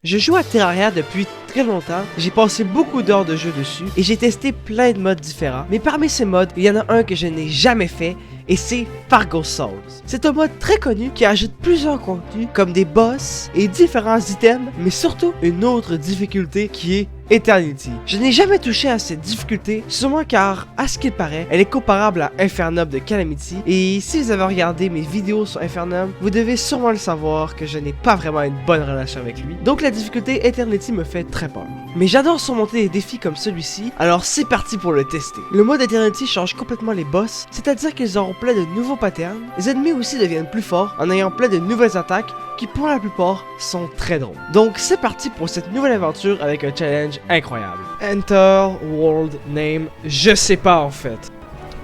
Je joue à Terraria depuis très longtemps, j'ai passé beaucoup d'heures de jeu dessus et j'ai testé plein de modes différents, mais parmi ces modes, il y en a un que je n'ai jamais fait et c'est Fargo Souls. C'est un mode très connu qui ajoute plusieurs contenus comme des boss et différents items, mais surtout une autre difficulté qui est Eternity. Je n'ai jamais touché à cette difficulté, sûrement car, à ce qu'il paraît, elle est comparable à Infernum de Calamity, et si vous avez regardé mes vidéos sur Infernum, vous devez sûrement le savoir que je n'ai pas vraiment une bonne relation avec lui. Donc la difficulté Eternity me fait très peur. Mais j'adore surmonter des défis comme celui-ci, alors c'est parti pour le tester. Le mode Eternity change complètement les boss, c'est-à-dire qu'ils auront plein de nouveaux patterns, les ennemis aussi deviennent plus forts en ayant plein de nouvelles attaques, qui pour la plupart sont très drôles. Donc c'est parti pour cette nouvelle aventure avec un challenge incroyable. Enter World Name, je sais pas en fait.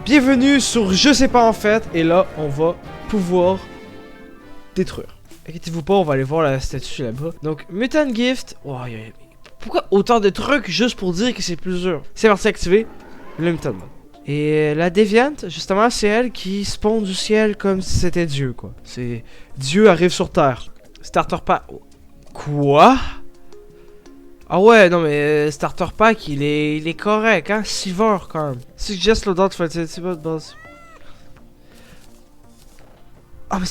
Bienvenue sur Je sais pas en fait, et là on va pouvoir détruire. Inquiétez-vous pas, on va aller voir la statue là-bas. Donc Mutant Gift, oh, pourquoi autant de trucs juste pour dire que c'est plus dur? C'est parti, activer le Mutant Mode. Et la déviante, justement, c'est elle qui spawn du ciel comme si c'était Dieu, quoi. C'est Dieu arrive sur Terre. Starter Pack. Quoi? Ah ouais, non mais Starter Pack, il est correct, hein? Silver, quand même. Suggest loadout fertility base. Ah mais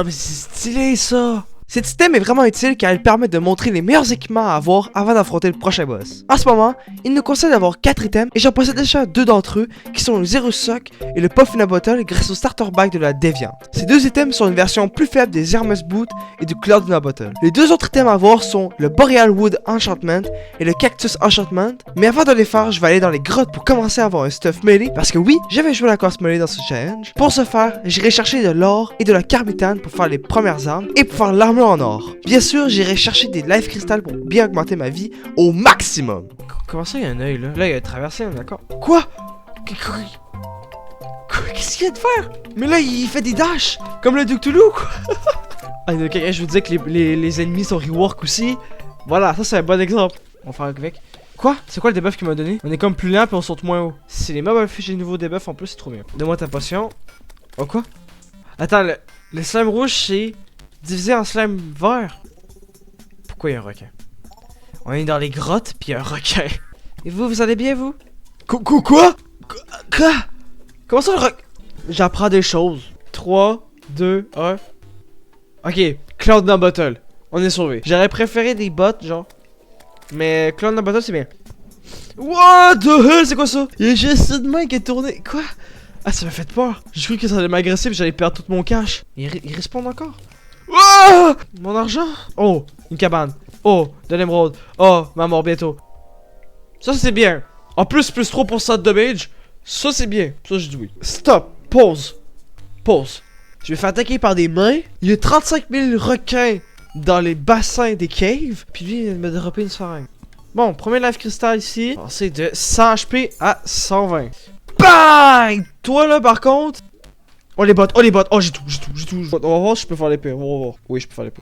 c'est stylé, ça! Cet système est vraiment utile car il permet de montrer les meilleurs équipements à avoir avant d'affronter le prochain boss. En ce moment, il nous conseille d'avoir 4 items et j'en possède déjà 2 d'entre eux qui sont le Zero Sock et le Puff in a Bottle grâce au starter bag de la Deviante. Ces 2 items sont une version plus faible des Hermes Boot et du Cloud in a Bottle. Les 2 autres items à avoir sont le Boreal Wood Enchantment et le Cactus Enchantment, mais avant de les faire, je vais aller dans les grottes pour commencer à avoir un stuff melee parce que oui, j'avais joué la classe melee dans ce challenge. Pour ce faire, j'irai chercher de l'or et de la carbitane pour faire les premières armes et pour faire l'armure en or. Bien sûr, j'irai chercher des life crystals pour bien augmenter ma vie au maximum. Comment ça, il y a un œil là? Là, il a traversé, on est d'accord? Quoi? Qu'est-ce qu'il vient de faire? Mais là, il fait des dashs comme le Duc Toulouse, quoi. Ah, ok, je vous disais que les ennemis sont rework aussi. Voilà, ça c'est un bon exemple. On va faire avec. Quoi? C'est quoi le debuff qu'il m'a donné? On est comme plus lent puis on saute moins haut. Si les mobs affichent des nouveaux debuffs en plus, c'est trop bien. Donne-moi ta potion. Oh quoi? Attends, le slime rouge c'est divisé en slime vert. Pourquoi il y a un requin? On est dans les grottes puis il y a un requin. Et vous allez bien vous? Quoi? Comment ça le requin? J'apprends des choses. 3, 2, 1. Ok, Cloud dans Bottle. On est sauvé. J'aurais préféré des bots genre. Mais Cloud dans Bottle c'est bien. What the hell, c'est quoi ça? Il y a juste une main qui est tournée. Quoi? Ah, ça m'a fait peur. J'ai cru que ça allait m'agresser et j'allais perdre tout mon cash. Il respawn encore? Oh! Mon argent? Oh, une cabane. Oh, de l'émeraude. Oh, ma mort bientôt. Ça c'est bien. En plus 3% de damage. Ça c'est bien. Ça je dis oui. Stop. Pause. Je vais faire attaquer par des mains. Il y a 35 000 requins dans les bassins des caves. Puis lui il me dropper une seringue. Bon, premier life crystal ici. C'est de 100 HP à 120. Bang! Toi là par contre. Oh les bots, oh j'ai tout. On va voir si je peux faire l'épée, on va voir. Oui, je peux faire l'épée.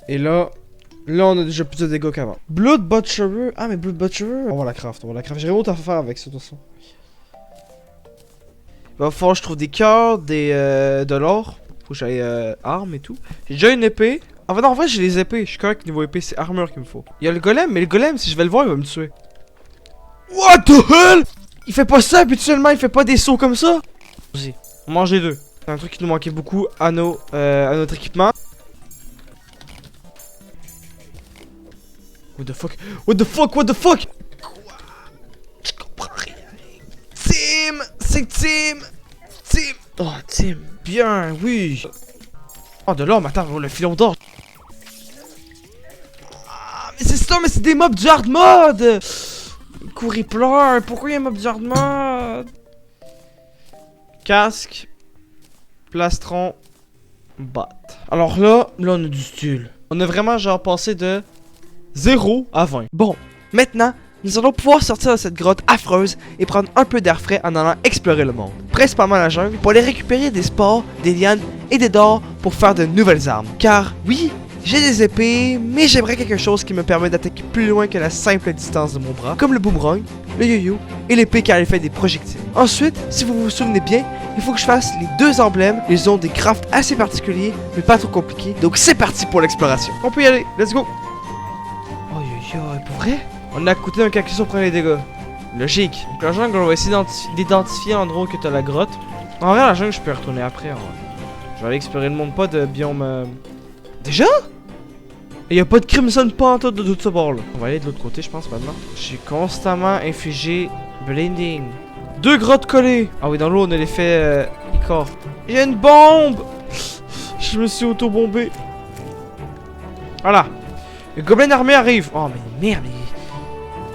Et là on a déjà plus de dégâts qu'avant. Blood Butcherer, ah mais Blood Butcherer. On va la craft. J'ai rien d'autre à faire avec ça de toute façon. Il va falloir que je trouve des cœurs, de l'or. Faut que j'aille armes et tout. J'ai déjà une épée. En fait, en vrai, j'ai les épées. Je suis correct niveau épée, c'est armure qu'il me faut. Il y a le golem, mais le golem, si je vais le voir, il va me tuer. What the hell? Il fait pas ça habituellement, il fait pas des sauts comme ça. Vas-y, on mange les deux. C'est un truc qui nous manquait beaucoup à notre équipement. What the fuck? Quoi? Je comprends rien. Tim! C'est Tim! Oh, Tim. Bien, oui. Oh, de l'or, mais attends, le filon d'or. Ah, mais c'est ça, mais c'est des mobs du hard mode! Il pleure, pourquoi il y a un mob du hard mode? Casque. Plastron. Bat. Alors là on a du style. On a vraiment genre passé de 0 à 20. Bon, maintenant, nous allons pouvoir sortir de cette grotte affreuse et prendre un peu d'air frais en allant explorer le monde. Principalement la jungle, pour aller récupérer des spores, des lianes et des dards pour faire de nouvelles armes. Car oui, J'ai des épées, mais j'aimerais quelque chose qui me permet d'attaquer plus loin que la simple distance de mon bras, comme le boomerang, le yo-yo et l'épée car elle fait des projectiles. Ensuite, si vous vous souvenez bien, il faut que je fasse les deux emblèmes. Ils ont des crafts assez particuliers, mais pas trop compliqués. Donc c'est parti pour l'exploration. On peut y aller, let's go. Oh yo yo, pour vrai? On a coûté un cactus au premier dégâts. Logique. Donc la jungle, on va essayer d'identifier l'endroit où tu as la grotte. En vrai, la jungle, je peux y retourner après. Je vais aller explorer le monde, pas de biome... Déjà? Et y'a pas de Crimson Panther de tout ce bord là. On va aller de l'autre côté, je pense, maintenant. J'ai constamment infligé Blinding. 2 grottes collées. Ah oui, dans l'eau, on a l'effet Icor. J'ai une bombe. Je me suis auto-bombé. Voilà. Le gobelin armé arrive. Oh, mais merde, mais...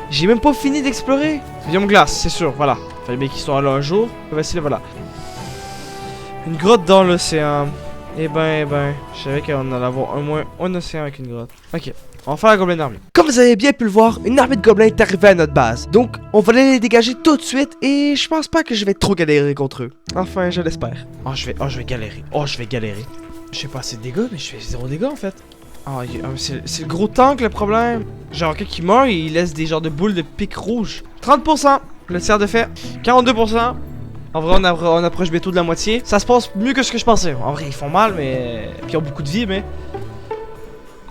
J'ai même pas fini d'explorer. Biome glace, c'est sûr, voilà. Fallait bien qu'ils soient là un jour. Voici, voilà. Une grotte dans l'océan. Eh ben, je savais qu'on allait avoir au moins un océan avec une grotte. Ok, on va faire la gobelin armée. Comme vous avez bien pu le voir, une armée de gobelins est arrivée à notre base. Donc, on va les dégager tout de suite et je pense pas que je vais trop galérer contre eux. Enfin, je l'espère. Oh, je vais galérer. Oh, je vais galérer. Je sais pas assez de dégâts, mais je fais 0 dégâts en fait. Oh, c'est le gros tank le problème. Genre, quelqu'un qui meurt, il laisse des genres de boules de pique rouge. 30%, le tiers de fait. 42%. En vrai, on approche bientôt de la moitié. Ça se passe mieux que ce que je pensais. En vrai, ils font mal, mais... Puis ils ont beaucoup de vie, mais...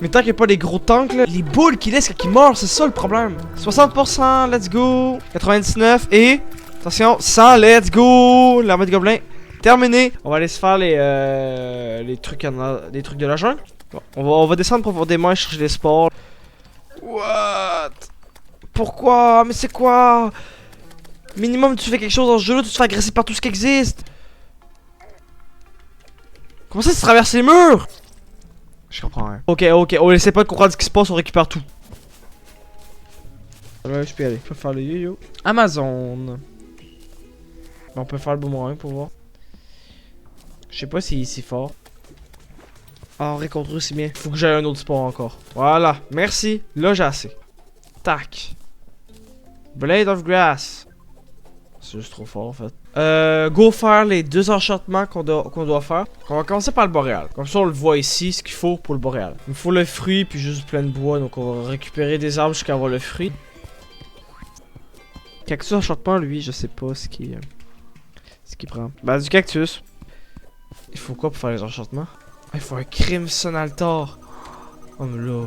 Mais tant qu'il n'y a pas des gros tanks, là, les boules qu'ils laissent quand ils meurent, c'est ça le problème. 60%, let's go. 99 et... Attention, 100, let's go. L'armée de gobelins, terminé. On va aller se faire les trucs de la jungle. Bon, on va descendre profondément et chercher les sports. What? Pourquoi? Mais c'est quoi? Minimum, tu fais quelque chose dans ce jeu-là, tu te fais agresser par tout ce qui existe. Comment ça, tu traverses les murs? Je comprends rien. Ok, on essaie pas de comprendre ce qui se passe, on récupère tout. Ouais, je peux y aller. Je peux faire le yo-yo. Amazon. On peut faire le boomerang pour voir. Je sais pas s'il est si fort. Ah, on récolte aussi bien. Faut que j'aille un autre sport encore. Voilà, merci. Là, j'ai assez. Tac. Blade of Grass. C'est juste trop fort en fait. Go faire les 2 enchantements qu'on doit faire. On va commencer par le boréal. Comme ça on le voit ici, ce qu'il faut pour le boréal. Il faut le fruit puis juste plein de bois. Donc on va récupérer des arbres jusqu'à avoir le fruit. Cactus enchantement lui, je sais pas ce qu'il prend. Bah du cactus. Il faut quoi pour faire les enchantements? Ah, il faut un Crimson Altar. Oh mais là...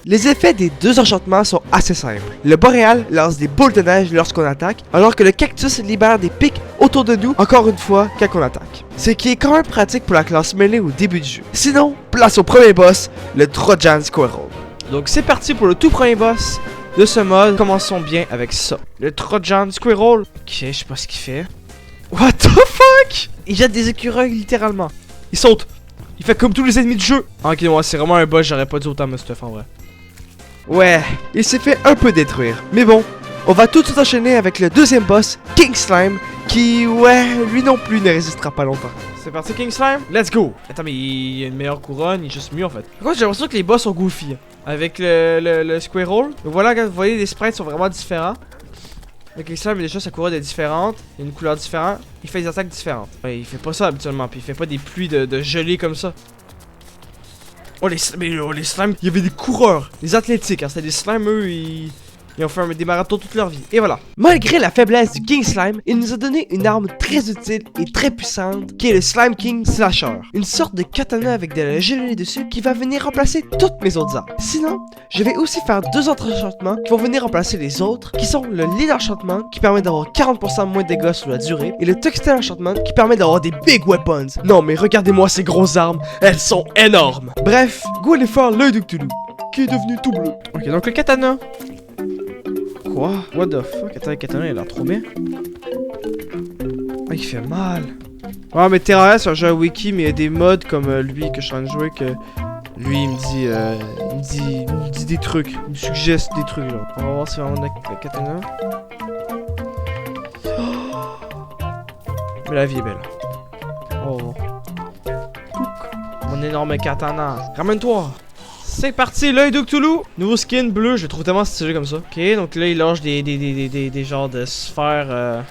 Les effets des 2 enchantements sont assez simples. Le boréal lance des boules de neige lorsqu'on attaque, alors que le cactus libère des pics autour de nous, encore une fois, quand on attaque. Ce qui est quand même pratique pour la classe mêlée au début du jeu. Sinon, place au premier boss, le Trojan Squirrel. Donc c'est parti pour le tout premier boss de ce mode. Commençons bien avec ça. Le Trojan Squirrel. Ok, je sais pas ce qu'il fait. What the fuck? Il jette des écureuils littéralement. Il saute. Il fait comme tous les ennemis du jeu. Ok, ouais, c'est vraiment un boss, j'aurais pas dit autant me stuff en vrai. Ouais, il s'est fait un peu détruire. Mais bon, on va tout de suite enchaîner avec le deuxième boss, King Slime, qui, ouais, lui non plus ne résistera pas longtemps. C'est parti King Slime, let's go. Attends, mais il a une meilleure couronne, il est juste mieux en fait. Par contre, j'ai l'impression que les boss sont goofy. Avec le Squirrel. Donc voilà, quand vous voyez, les sprites sont vraiment différents. Le King Slime, déjà, sa couronne est différente. Il y a une couleur différente. Il fait des attaques différentes. Ouais, il fait pas ça habituellement, puis il fait pas des pluies de gelée comme ça. Oh les slimes, il y avait des coureurs, des athlétiques, hein, c'était des slimes, eux, ils ont fait des marathons toute leur vie. Et voilà. Malgré la faiblesse du King Slime, il nous a donné une arme très utile et très puissante, qui est le Slime King Slasher. Une sorte de katana avec de la gelée dessus qui va venir remplacer toutes mes autres armes. Sinon, je vais aussi faire 2 autres enchantements qui vont venir remplacer les autres, qui sont le Lead Enchantement, qui permet d'avoir 40% moins de dégâts sur la durée, et le Tuxtile Enchantement, qui permet d'avoir des big weapons. Non mais regardez-moi ces grosses armes, elles sont énormes. Bref, go aller faire l'œil de Cthulhu, qui est devenu tout bleu. Ok, donc le katana. Quoi? What the fuck? Attends, le katana il a l'air trop bien. Ah, il fait mal. Ouais, mais Terraria c'est un jeu à wiki, mais il y a des mods comme lui que je suis en train de jouer que lui il me dit des trucs, il me suggère des trucs genre. On va voir si on a le katana. Oh! Mais la vie est belle. Oh. Mon énorme katana. Ramène-toi! C'est parti, l'œil de Cthulhu. Nouveau skin bleu, je le trouve tellement stylé comme ça. Ok, donc là il lâche des genres de sphères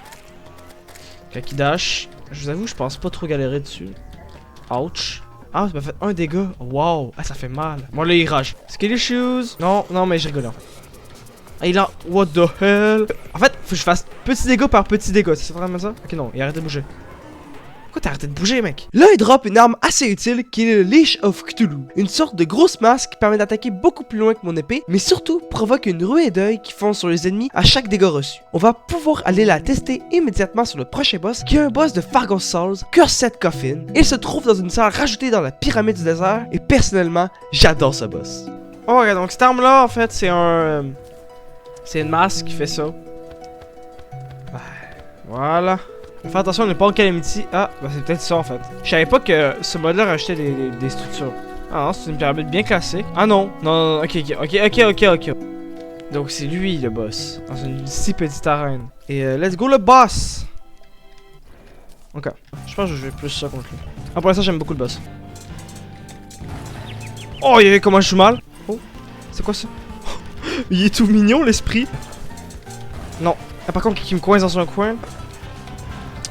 quand il dash. Je vous avoue, je pense pas trop galérer dessus. Ouch. Ah, ça m'a fait un dégât. Wow. Ah, ça fait mal. Bon, là, il rage. Skelly shoes. Non, non, mais je rigole. Ah, il a. What the hell? En fait, faut que je fasse petit dégât par petit dégât. C'est vraiment ça? Ok, non, il arrête de bouger. Pourquoi t'as arrêté de bouger, mec? Là, il drop une arme assez utile qui est le Leash of Cthulhu. Une sorte de grosse masse qui permet d'attaquer beaucoup plus loin que mon épée, mais surtout provoque une ruée d'œil qui fonce sur les ennemis à chaque dégât reçu. On va pouvoir aller la tester immédiatement sur le prochain boss, qui est un boss de Fargos Souls, Cursed Coffin. Il se trouve dans une salle rajoutée dans la pyramide du désert, et personnellement, j'adore ce boss. Oh, regarde, donc cette arme-là, en fait, c'est un... c'est une masse qui fait ça. Voilà. Fais attention, on n'est pas en calamity. Ah, bah c'est peut-être ça en fait. Je savais pas que ce mode-là rajoutait des structures. Ah non, c'est une pyramide bien classée. Ah non, non, non, ok. Donc c'est lui le boss, dans une si petite arène. Et let's go le boss! Ok, je pense que je vais plus ça contre lui. Ah, pour l'instant, j'aime beaucoup le boss. Oh, il y avait comment je joue mal. Oh, c'est quoi ça? Il est tout mignon l'esprit. Non, ah, par contre, qui me coince dans un coin.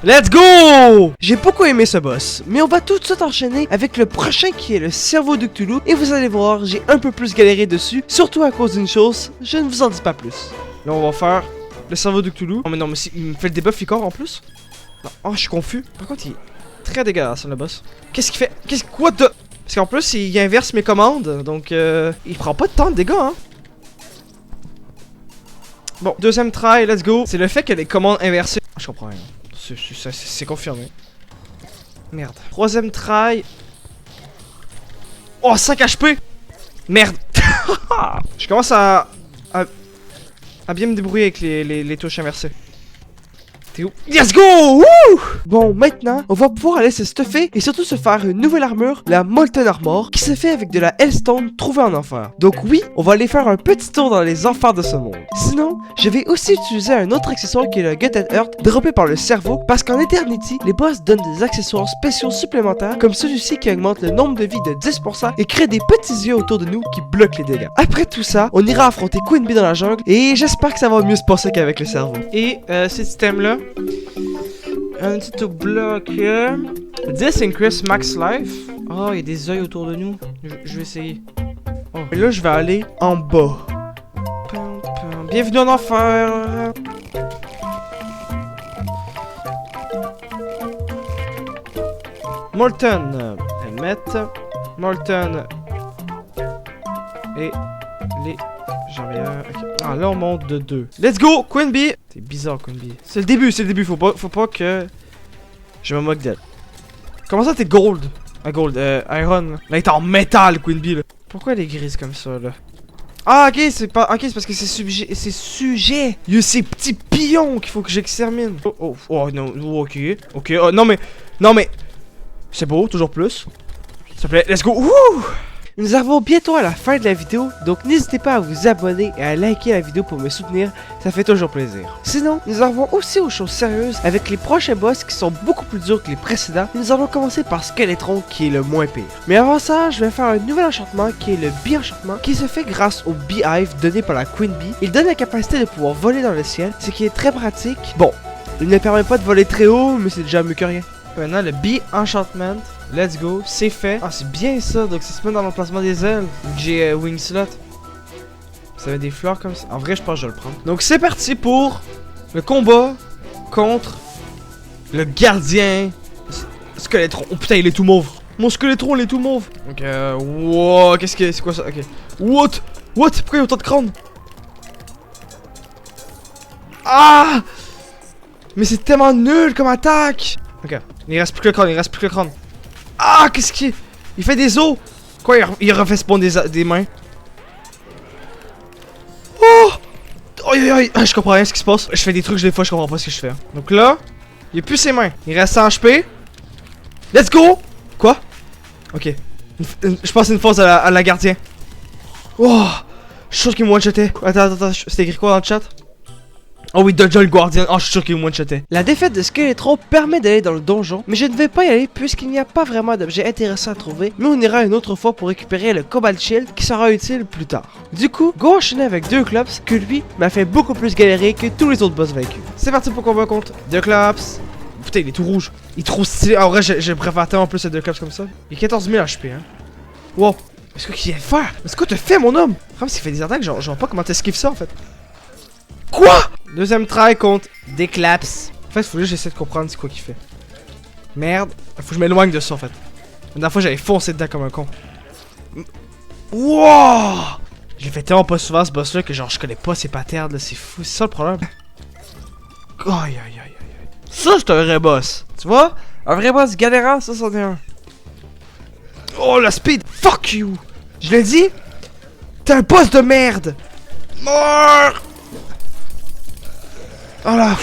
Let's go! J'ai beaucoup aimé ce boss, mais on va tout de suite enchaîner avec le prochain qui est le cerveau de Cthulhu, et vous allez voir, j'ai un peu plus galéré dessus, surtout à cause d'une chose, je ne vous en dis pas plus. Là on va faire le cerveau de Cthulhu. Oh mais non, mais il me fait le debuff corps en plus? Non. Oh, je suis confus. Par contre, il est très dégueulasse le boss. Qu'est-ce qu'il fait? Quoi de... Parce qu'en plus, il inverse mes commandes, donc il prend pas de temps de dégâts, hein. Bon, deuxième try, let's go. C'est le fait que les commandes inversées... Je comprends rien. C'est confirmé. Merde. Troisième try. Oh, 5 HP. Merde. Je commence à bien me débrouiller avec les touches inversées. T'es où? Let's go! Woo! Bon, maintenant, on va pouvoir aller se stuffer et surtout se faire une nouvelle armure, la Molten Armor, qui se fait avec de la Hellstone trouvée en enfer. Donc oui, on va aller faire un petit tour dans les enfers de ce monde. Sinon, je vais aussi utiliser un autre accessoire qui est le Gut and Earth, droppé par le cerveau, parce qu'en Eternity, les boss donnent des accessoires spéciaux supplémentaires, comme celui-ci qui augmente le nombre de vie de 10% et crée des petits yeux autour de nous qui bloquent les dégâts. Après tout ça, on ira affronter Queen Bee dans la jungle, et j'espère que ça va mieux se passer qu'avec le cerveau. Et ce système-là, un petit bloc. 10 increase max life. Oh, il y a des yeux autour de nous. Je vais essayer. Oh. Et là, je vais aller en bas. Bienvenue en enfer. Molten. Helmet. Molten. Et les jambières. Okay. Ah, là, on monte de 2. Let's go, Queen Bee. C'est bizarre, Queen Bee. C'est le début. Faut pas que je me moque d'elle. Comment ça, t'es gold? Ah, gold, iron. Là, t'es en métal, Queen Bee, là. Pourquoi elle est grise comme ça, là? Ah, ok, c'est pas... Ok, c'est parce que c'est sujet. Il y a ces petits pions qu'il faut que j'extermine. Oh, non, ok. Ok, oh, non, mais... C'est beau, toujours plus. S'il te plaît, let's go. Wouh! Nous arrivons bientôt à la fin de la vidéo, donc n'hésitez pas à vous abonner et à liker la vidéo pour me soutenir, ça fait toujours plaisir. Sinon, nous arrivons aussi aux choses sérieuses avec les prochains boss qui sont beaucoup plus durs que les précédents. Nous allons commencer par Skeletron qui est le moins pire. Mais avant ça, je vais faire un nouvel enchantement qui est le Bee Enchantement qui se fait grâce au Beehive donné par la Queen Bee. Il donne la capacité de pouvoir voler dans le ciel, ce qui est très pratique. Bon, il ne permet pas de voler très haut, mais c'est déjà mieux que rien. Maintenant, le Bee Enchantment. Let's go, c'est fait. Ah, c'est bien ça, donc ça se met dans l'emplacement des ailes. J'ai Wing Slot. Ça met des fleurs comme ça. En vrai, je pense que je vais le prendre. Donc, c'est parti pour le combat contre le gardien Skeletron. Oh putain, il est tout mauve. Mon Skeletron, il est tout mauve. Donc, wow, qu'est-ce que c'est quoi ça? Ok. What? Pourquoi il y a autant de crânes? Ah! Mais c'est tellement nul comme attaque. Ok, il reste plus que le crâne, Ah, qu'est-ce qu'il est? Il fait des os. Quoi, il refait spawn des mains. Oh! Ah, je comprends rien ce qui se passe. Je fais des trucs des fois, je comprends pas ce que je fais. Donc là, il a plus ses mains. Il reste 100 HP. Let's go! Quoi? Ok. Je pense une force à la gardien. Oh! Je suis sûr qu'il me one-shotait. Attends, c'était écrit quoi dans le chat? Oh oui, Dungeon le Guardian. Oh, je suis sûr qu'il me one-shotait. La défaite de Skeletron permet d'aller dans le donjon, mais je ne vais pas y aller puisqu'il n'y a pas vraiment d'objets intéressants à trouver, mais on ira une autre fois pour récupérer le Cobalt Shield qui sera utile plus tard. Du coup, go enchaîner avec Deuklops que lui m'a fait beaucoup plus galérer que tous les autres boss vaincus. C'est parti pour combat contre Deuklops. Putain, il est tout rouge. Il est trop stylé. En vrai, je préfère tellement plus ces deux cops comme ça. Il a 14 000 HP, hein. Wow. C'est quoi qu'il vient de faire? C'est quoi t'as fait, mon homme? Comme s'il fait des attaques, genre, je vois pas comment t'esquives ça, en fait. Quoi? Deuxième try contre des claps. En fait, faut juste que j'essaie de comprendre c'est quoi qu'il fait. Merde. Faut que je m'éloigne de ça, en fait. La dernière fois, j'avais foncé dedans comme un con. Wow! Je l'ai fait tellement pas souvent, ce boss-là, que genre, je connais pas ses patterns, là. C'est fou. C'est ça le problème. Aïe, aïe, aïe, aïe. Ça, c'est un vrai boss. Tu vois? Un vrai boss galérant, ça, c'en est un. Oh, la speed! Fuck you! Je l'ai dit! T'es un boss de merde! Mort! Voilà.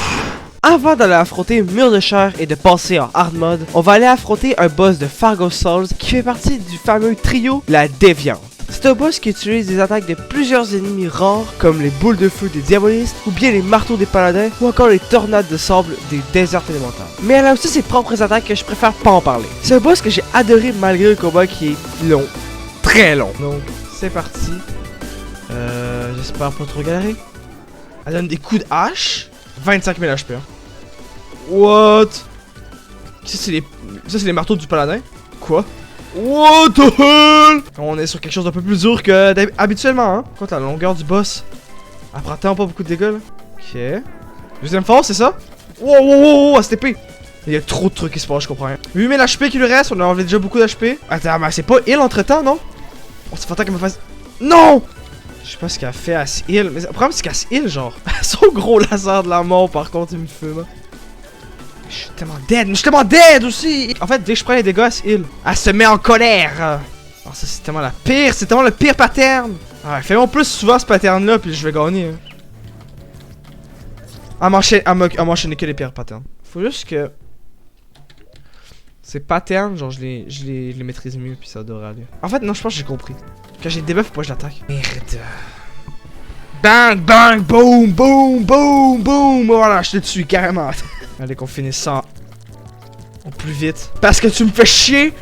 Avant d'aller affronter Mur de Chair et de passer en hard mode, on va aller affronter un boss de Fargo Souls qui fait partie du fameux trio La Déviante. C'est un boss qui utilise des attaques de plusieurs ennemis rares comme les boules de feu des diabolistes ou bien les marteaux des paladins ou encore les tornades de sable des déserts élémentaires. Mais elle a aussi ses propres attaques que je préfère pas en parler. C'est un boss que j'ai adoré malgré le combat qui est long. Très long. Donc c'est parti. J'espère pas trop galérer. Elle donne des coups de hache. 25 000 HP. Hein. What? Ça c'est les marteaux du paladin. Quoi? What the hell? On est sur quelque chose d'un peu plus dur que habituellement, hein. Quoi, la longueur du boss? Elle prend tellement pas beaucoup de dégâts, là. Ok. Deuxième force, c'est ça? Wow, wow, wow, wow, cette épée. Il y a trop de trucs qui se passent, je comprends rien. 8000 HP qui lui reste, on a enlevé déjà beaucoup d'HP. Attends, mais c'est pas heal entre temps, non? Oh, c'est fantastique qu'elle me fasse. Non! Je sais pas ce qu'elle fait à se heal. Mais le problème, c'est qu'elle se heal, genre. Son gros laser de la mort, par contre, il me fume. Je suis tellement dead, mais je suis tellement dead aussi! En fait, dès que je prends les dégâts, elle se heal. Elle se met en colère! Alors ça, c'est tellement la pire, c'est tellement le pire pattern! Ah, fais-moi plus souvent ce pattern-là, puis je vais gagner. Hein. Elle m'enchaîne que les pires patterns. Faut juste que... Ces patterns, genre, je les maîtrise mieux, puis ça devrait aller. En fait, non, je pense que j'ai compris. Quand j'ai des debuffs, faut pas que je l'attaque. Merde. Bang, bang, boom, boom, boom, boom! Voilà, je te tue carrément. Allez, qu'on finisse ça au plus vite. Parce que tu me fais chier!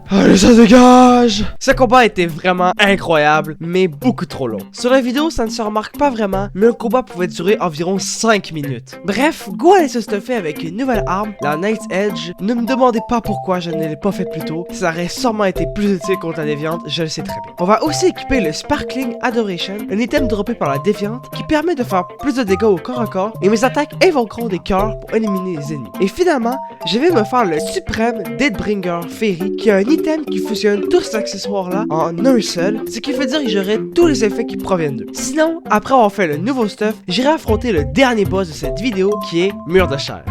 Allez, ça dégage! Ce combat était vraiment incroyable, mais beaucoup trop long. Sur la vidéo, ça ne se remarque pas vraiment, mais le combat pouvait durer environ 5 minutes. Bref, go allait se stuffer avec une nouvelle arme, la Night's Edge. Ne me demandez pas pourquoi je ne l'ai pas fait plus tôt. Ça aurait sûrement été plus utile contre la Déviante, je le sais très bien. On va aussi équiper le Sparkling Adoration, un item droppé par la Déviante qui permet de faire plus de dégâts au corps à corps, et mes attaques invoqueront des cœurs pour éliminer les ennemis. Et finalement, je vais me faire le suprême Deadbringer Fairy, qui a un item qui fusionne tous ces accessoires-là en un seul, ce qui veut dire que j'aurai tous les effets qui proviennent d'eux. Sinon, après avoir fait le nouveau stuff, j'irai affronter le dernier boss de cette vidéo qui est Mur de Chair.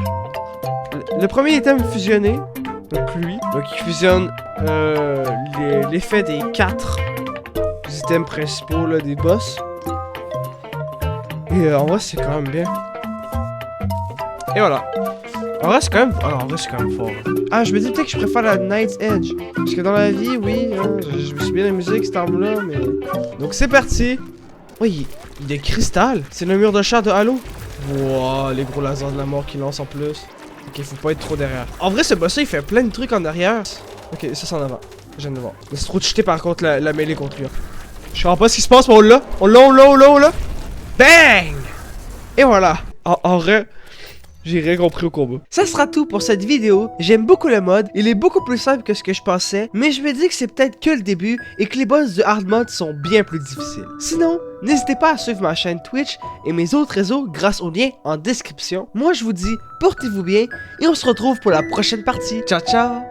Le premier item fusionné, donc lui, donc il fusionne l'effet des 4 items principaux là, des boss. Et en vrai, c'est quand même bien. Et voilà. En vrai, c'est quand même fort. Ah, je me dis peut-être que je préfère la Night's Edge. Parce que dans la vie, oui, hein, je me suis bien amusé avec cette arme-là, mais... Donc, c'est parti. Oui, il est cristal. C'est le mur de chair de Halo. Wow, les gros lasers de la mort qu'il lance en plus. Ok, faut pas être trop derrière. En vrai, ce boss-là, il fait plein de trucs en arrière. Ok, ça, c'est en avant. Je viens de voir. Mais c'est trop cheaté, par contre, la mêlée contre lui. Je sais pas ce qui se passe, mais on l'a. On l'a. Bang! Et voilà. En vrai... J'ai rien compris au combat. Ça sera tout pour cette vidéo. J'aime beaucoup le mode. Il est beaucoup plus simple que ce que je pensais. Mais je me dis que c'est peut-être que le début et que les boss de hard mode sont bien plus difficiles. Sinon, n'hésitez pas à suivre ma chaîne Twitch et mes autres réseaux grâce au lien en description. Moi, je vous dis, portez-vous bien et on se retrouve pour la prochaine partie. Ciao, ciao!